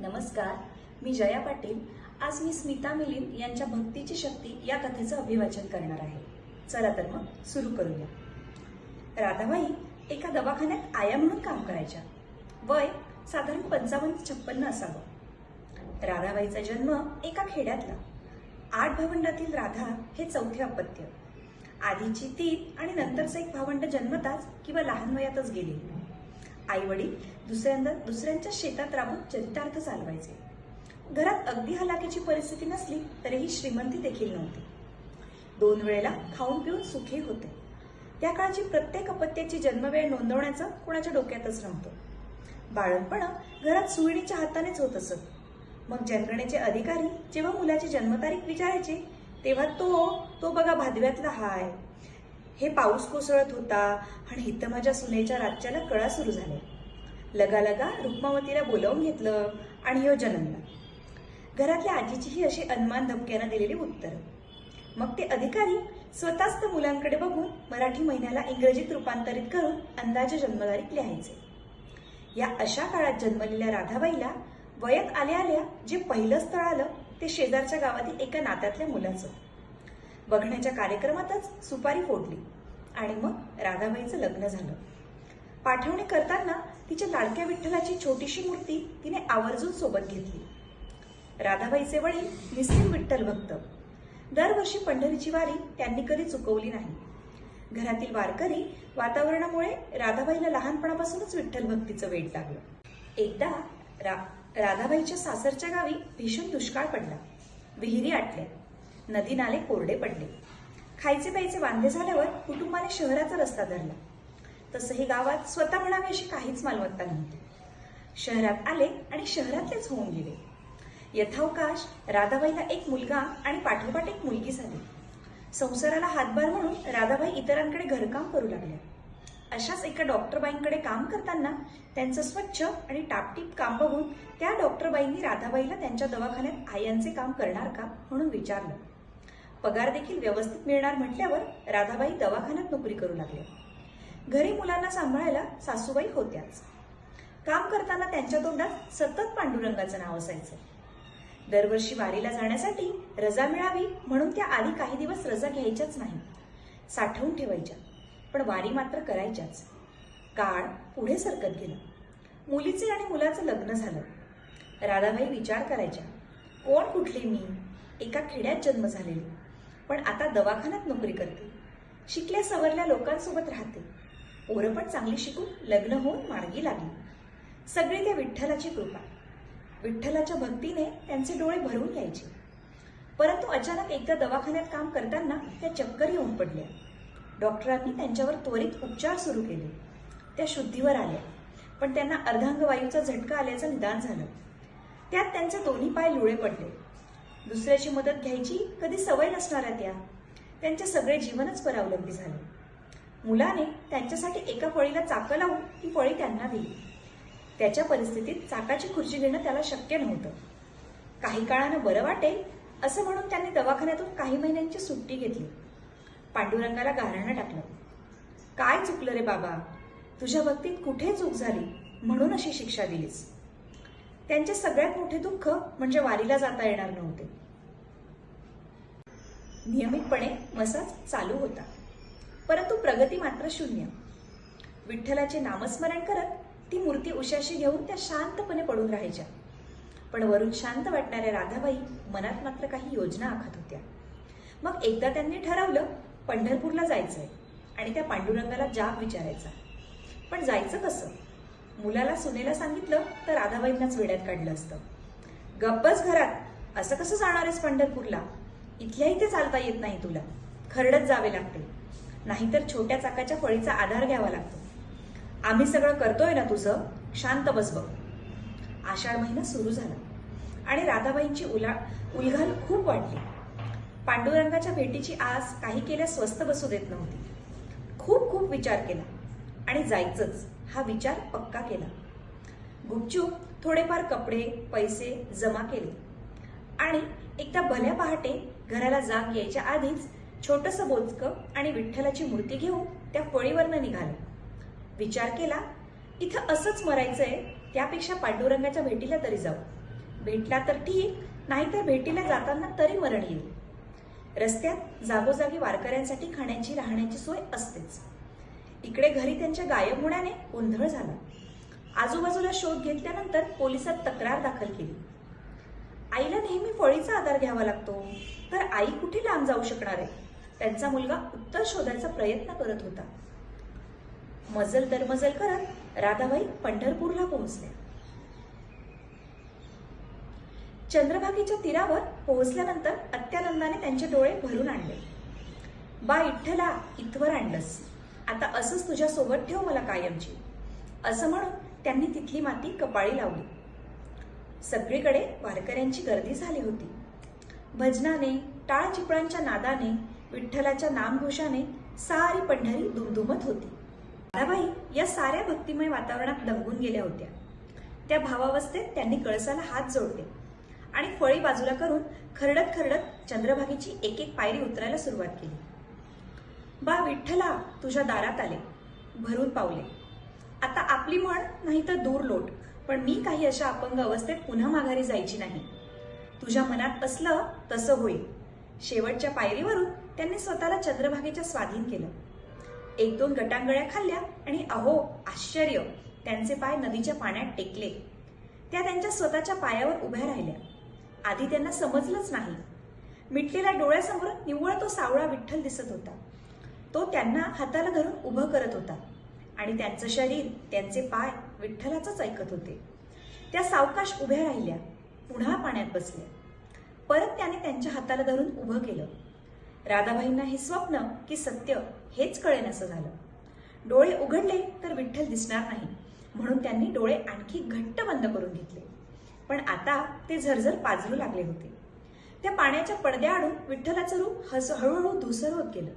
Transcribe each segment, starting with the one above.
नमस्कार, मी जया पाटील। आज मी स्मिता मिलिंद यांच्या भक्तीची शक्ती या कथेचं अभिवाचन करणार आहे। चला तर मग सुरू करूया। राधाबाई एका दवाखान्यात आया म्हणून काम करायच्या। वय साधारण 55-56 असावं। राधाबाईचा जन्म एका खेड्यातला। 8 भावंडातील राधा हे चौथे अपत्य। आधीची 3 आणि नंतरचं एक भावंड जन्मताच किंवा लहान वयातच गेले। आई वडील दुसऱ्यांच्या शेतात राबून चरितार्थ चालवायचे। घरात अगदी हलाखीची परिस्थिती नसली तरीही श्रीमंती देखील नव्हती। 2 वेळेला खाऊन पिऊन सुखी होते। त्या काळची प्रत्येक अपत्याची जन्मवेळ नोंदवण्याचं कोणाच्या डोक्यातच नव्हतं। बाळणपण घरात सुईणीच्या हातानेच होत असत। मग जनगणनेचे अधिकारी जेव्हा मुलाची जन्मतारीख विचारायचे तेव्हा तो बघा भादव्यातला हाय, हे पाऊस कोसळत होता आणि इथं माझ्या सुनेच्या राज्याला कळा सुरू झाल्या। लगालगा रुक्मावतीला बोलावून घेतलं आणि ह्यो जन्मला। घरातल्या आजीचीही अशी अनमान धमक्यानं दिलेली उत्तर। मग ते अधिकारी स्वतःच त्या मुलांकडे बघून मराठी महिन्याला इंग्रजीत रूपांतरित करून अंदाजे जन्मतारीख लिहायचे। या अशा काळात जन्मलेल्या राधाबाईला वयात आल्या जे पहिलं स्थळ आलं ते शेजारच्या गावातील एका नात्यातल्या मुलाचं। बघण्याच्या कार्यक्रमातच सुपारी फोडली आणि मग राधाबाईचं लग्न झालं। पाठवणी करताना तिच्या लाडक्या विठ्ठलाची छोटीशी मूर्ती तिने आवर्जून सोबत घेतली। राधाबाईचे वडील निस्सिम विठ्ठल भक्त। दरवर्षी पंढरीची वारी त्यांनी कधी चुकवली नाही। घरातील वारकरी वातावरणामुळे राधाबाईला लहानपणापासूनच विठ्ठल भक्तीचं वेड लागलं। एकदा राधाबाईच्या सासरच्या गावी भीषण दुष्काळ पडला। विहिरी आटल्या, नदी नाले कोरडे पडले। खायचे प्यायचे वांदे झाल्यावर कुटुंबाने शहराचा रस्ता धरला। तसंही गावात स्वतः म्हणावी अशी काहीच मालमत्ता नव्हती। शहरात आले आणि शहरातलेच होऊन गेले। यथावकाश राधाबाईला एक मुलगा आणि पाठोपाठ एक मुलगी झाली। संसाराला हातभार म्हणून राधाबाई इतरांकडे घरकाम करू लागल्या। अशाच एका डॉक्टरबाईंकडे काम करताना त्यांचं स्वच्छ आणि टापटीप काम बघून त्या डॉक्टरबाईंनी राधाबाईला त्यांच्या दवाखान्यात आयांचे काम करणार का म्हणून विचारलं। पगार देखील व्यवस्थित मिळणार म्हटल्यावर राधाबाई दवाखान्यात नोकरी करू लागल्या। घरी मुलांना सांभाळायला सासूबाई होत्याच। काम करताना त्यांच्या तोंडात सतत पांडुरंगाचं नाव असायचं। दरवर्षी वारीला जाण्यासाठी रजा मिळावी म्हणून त्या आधी काही दिवस रजा घ्यायच्याच नाही, साठवून ठेवायच्या। पण वारी मात्र करायच्याच। काळ पुढे सरकत गेला। मुलीचे आणि मुलाचं लग्न झालं। राधाबाई विचार करायच्या, कोण कुठली मी, एका खेड्यात जन्म झालेली, पण आता दवाखान्यात नोकरी करते, शिकल्या सवरल्या लोकांसोबत राहते। पोरं पण चांगली शिकून लग्न होऊन मार्गी लागली। सगळी त्या विठ्ठलाची कृपा। विठ्ठलाच्या भक्तीने त्यांचे डोळे भरून यायचे। परंतु अचानक एकदा दवाखान्यात काम करताना त्या चक्कर येऊन पडल्या। डॉक्टरांनी त्यांच्यावर त्वरित उपचार सुरू केले। त्या शुद्धीवर आल्या, पण त्यांना अर्धांगवायूचा झटका आल्याचं निदान झालं। त्यात त्यांचे दोन्ही पाय लुळे पडले। दुसऱ्याची मदत घ्यायची कधी सवय नसणाऱ्या त्यांचे सगळे जीवनच परावलंबी झाले। मुलाने त्यांच्यासाठी एका फळीला चाकं लावून ती फळी त्यांना दिली। त्याच्या परिस्थितीत चाकाची खुर्ची घेणं त्याला शक्य नव्हतं। काही काळानं बरं वाटेल असं म्हणून त्यांनी दवाखान्यातून काही महिन्यांची सुट्टी घेतली। पांडुरंगाला गाऱ्हाणं टाकलं, काय चुकलं रे बाबा, तुझ्या भक्तीत कुठे चूक झाली म्हणून अशी शिक्षा दिलीस। त्यांचे सगळ्यात मोठे दुःख म्हणजे वारीला जाता येणार नव्हते। नियमितपणे मसाज चालू होता, परंतु प्रगती मात्र शून्य। विठ्ठलाचे नामस्मरण करत ती मूर्ती उशाशी घेऊन त्या शांतपणे पडून राहायच्या। पण वरून शांत वाटणाऱ्या राधाबाई मनात मात्र काही योजना आखत होत्या। मग एकदा त्यांनी ठरवलं पंढरपूरला जायचंय आणि त्या पांडुरंगाला जाब विचारायचा। पण जायचं कसं? मुलाला सुनेला सांगितलं तर राधाबाईंनाच वेड्यात काढलं असतं। गप्पच घरात, असं कसं जाणार आहेस पंढरपूरला? इथल्या इथे चालता येत नाही तुला, खरडत जावे लागते, नाहीतर छोट्या चाकाच्या फळीचा आधार घ्यावा लागतो। आम्ही सगळं करतोय ना तुझं, शांत बस बघ। आषाढ महिना सुरू झाला आणि राधाबाईंची उलघाल खूप वाढली। पांडुरंगाच्या भेटीची आस काही केल्या स्वस्त बसू देत नव्हती। खूप विचार केला आणि जायचंच हा विचार पक्का केला। गुपचूप थोडेफार कपडे पैसे जमा केले आणि एकदा भल्या पहाटे घराला जाग यायच्या आधीच छोटंसं बोचकं आणि विठ्ठलाची मूर्ती घेऊन त्या फळीवरनं निघाले। विचार केला, इथं असंच मरायचंय त्यापेक्षा पांडुरंगाच्या भेटीला तरी जाऊ। भेटला तर ठीक, नाहीतर भेटीला जाताना तरी मरण येईल. रस्त्यात जागोजागी वारकऱ्यांसाठी खाण्याची राहण्याची सोय असतेच. इकडे घरी त्यांच्या गायब होण्याने गोंधळ झाला. आजूबाजूला शोध घेतल्यानंतर पोलिसात तक्रार दाखल केली. आईला नेहमी फळीचा आधार घ्यावा लागतो, तर आई कुठे लांब जाऊ शकणार आहे? त्यांचा मुलगा उत्तर शोधायचा प्रयत्न करत होता. मजल दरमजल करत राधाबाई पंढरपूरला पोहोचल्या. चंद्रभागेच्या तीरावर पोहोचल्यानंतर अत्यानंदाने त्यांचे डोळे भरून आणले. बा विठ्ठला, इथवर आणलंस, आता असंच तुझ्या सोबत ठेव मला कायमची, असं म्हणून त्यांनी तिथली माती कपाळी लावली. सगळीकडे वारकऱ्यांची गर्दी झाली होती. भजनाने, टाळ चिपळांच्या नादाने, विठ्ठलाच्या नामघोषाने सारी पंढरी दुमदुमत होती. राधाबाई या साऱ्या भक्तिमय वातावरणात दंगून गेल्या होत्या. त्या भावावस्थेत त्यांनी कळसाला हात जोडले आणि फळी बाजूला करून खरडत खरडत चंद्रभागेची एक एक पायरी उतरायला सुरुवात केली. बा विठ्ठला, तुझ्या दारात आले, भरून पावले. आता आपली म्हण नाही तर दूर लोट, पण मी काही अशा अपंग अवस्थेत पुन्हा माघारी जायची नाही. तुझ्या मनात असलं तसं होईल. शेवटच्या पायरीवरून त्यांनी स्वतःला चंद्रभागेच्या स्वाधीन केलं. एक दोन गटांगळ्या खाल्ल्या आणि अहो आश्चर्य, त्यांचे पाय नदीच्या पाण्यात टेकले. त्या त्यांच्या स्वतःच्या पायावर उभ्या राहिल्या. आधी त्यांना समजलंच नाही. मिटलेल्या डोळ्यासमोर निव्वळ तो सावळा विठ्ठल दिसत होता. तो त्यांना हाताला धरून उभं करत होता आणि त्यांचं शरीर, त्यांचे पाय विठ्ठलाचंच ऐकत होते. त्या सावकाश उभ्या राहिल्या, पुन्हा पाण्यात बसल्या. परत त्याने त्यांच्या हाताला धरून उभं केलं. राधाबाईंना हे स्वप्न की सत्य हेच कळेनासं झालं. डोळे उघडले तर विठ्ठल दिसणार नाही, म्हणून त्यांनी डोळे आणखी घट्ट बंद करून घेतले. पण आता ते झरझर पाजरू लागले होते. त्या पाण्याच्या पडद्याआडून विठ्ठलाचं रूप हळूहळू धुसर होत गेलं.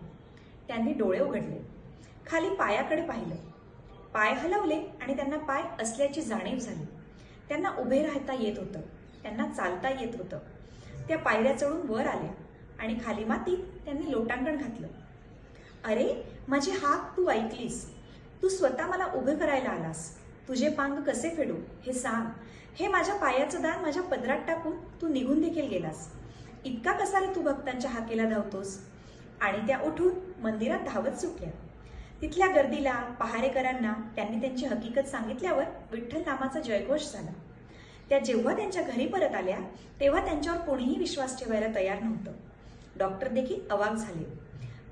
त्यांनी डोळे उघडले, खाली पायाकडे पाहिलं. पाय हलवले आणि त्यांना पाय असल्याची जाणीव झाली. त्यांना उभे राहता येत होतं, त्यांना चालता येत होतं. त्या पायऱ्या चढून वर आल्या आणि खाली मातीत त्यांनी लोटांगण घातलं. अरे, माझी हाक तू ऐकलीस. तू स्वतः मला उभे करायला आलास. तुझे पांग कसे फेडू हे सांग. हे माझ्या पायाचं दान माझ्या पदरात टाकून तू निघून देखील गेलास. इतका कसा रे तू भक्तांच्या हाकेला धावतोस? आणि त्या उठून मंदिरात धावत सुटल्या. तिथल्या गर्दीला, पहारेकरांना त्यांनी त्यांची हकीकत सांगितल्यावर विठ्ठल नामाचा जयघोष झाला. त्या जेव्हा त्यांच्या घरी परत आल्या तेव्हा त्यांच्यावर कोणीही विश्वास ठेवायला तयार नव्हतं. डॉक्टर देखील अवाक झाले.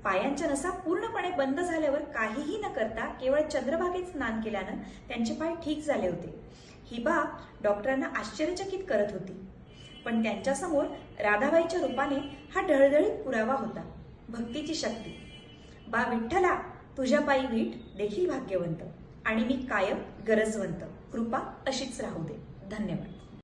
पायांच्या नसा पूर्णपणे बंद झाल्यावर काहीही न करता केवळ चंद्रभागेत स्नान केल्यानं त्यांचे पाय ठीक झाले होते. ही बाब डॉक्टरांना आश्चर्यचकित करत होती. पण त्यांच्यासमोर राधाबाईच्या रूपाने हा ढळढळीत पुरावा होता, भक्तीची शक्ती. बा विठ्ठला, तुझ्या पायी वीट देखील भाग्यवंत आणि मी कायम गरजवंत. कृपा अशीच राहू दे. धन्यवाद.